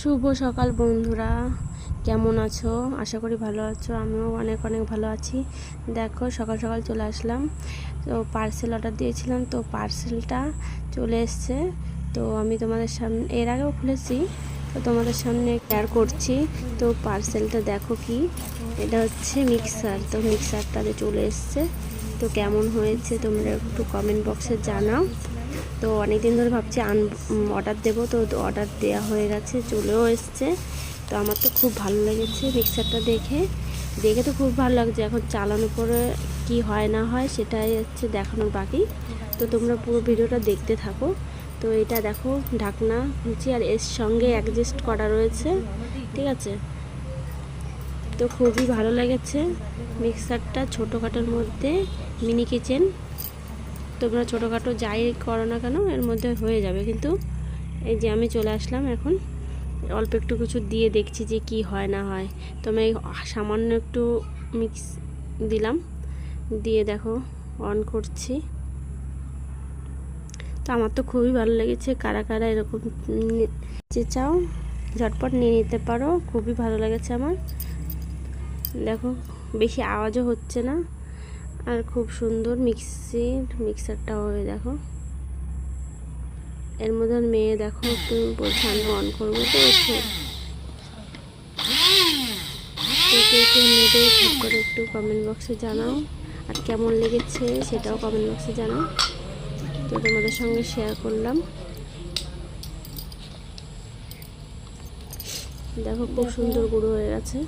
শুভ সকাল বন্ধুরা, কেমন আছো? আশা করি ভালো আছো। আমিও অনেক অনেক ভালো আছি। দেখো সকাল সকাল চলে আসলাম। তো পার্সেল অর্ডার দিয়েছিলাম, তো পার্সেলটা চলে এসছে। তো আমি তোমাদের সামনে এর আগেও খুলেছি, তো তোমাদের সামনে শেয়ার করছি। তো পার্সেলটা দেখো কি, এটা হচ্ছে মিক্সার। তো মিক্সারটা চলে এসছে। তো কেমন হয়েছে তোমরা একটু কমেন্ট বক্সে জানাও। তো অনেক দিন ধরে ভাবছি অর্ডার দেবো, তো অর্ডার দেওয়া হয়ে গেছে, চলেও এসছে। তো আমার তো খুব ভালো লেগেছে মিক্সারটা দেখে দেখে তো খুব ভালো লাগছে। এখন চালানোর পরে কি হয় না হয় সেটাই হচ্ছে দেখানোর বাকি। তো তোমরা পুরো ভিডিওটা দেখতে থাকো। তো এটা দেখো ঢাকনা খুলছি, আর এর সঙ্গে অ্যাডজাস্ট করা রয়েছে, ঠিক আছে। তো খুবই ভালো লেগেছে মিক্সারটা, ছোটোখাটোর মধ্যে মিনি কিচেন। তোমরা ছোটোখাটো যাই করো না কেন এর মধ্যে হয়ে যাবে। কিন্তু এই যে আমি চলে আসলাম, এখন অল্প একটু কিছু দিয়ে দেখছি যে কি হয় না হয়। তো আমি সামান্য একটু মিক্স দিলাম, দিয়ে দেখো অন করছি। তো আমার তো খুবই ভালো লেগেছে। কারা কারা এরকম যে চাও ঝটপট নিয়ে নিতে পারো, খুবই ভালো লেগেছে আমার। দেখো বেশি আওয়াজও হচ্ছে না, আর খুব সুন্দর মিক্সারটা হয়ে দেখো। এর মধ্যে মেয়ে দেখো একটু বলছে আমি অন করবো, তো নেবে ঠিক করে একটু কমেন্ট বক্সে জানাও, আর কেমন লেগেছে সেটাও কমেন্ট বক্সে জানাও। তো তোমাদের সঙ্গে শেয়ার করলাম। দেখো খুব সুন্দর গুঁড়ো হয়ে গেছে।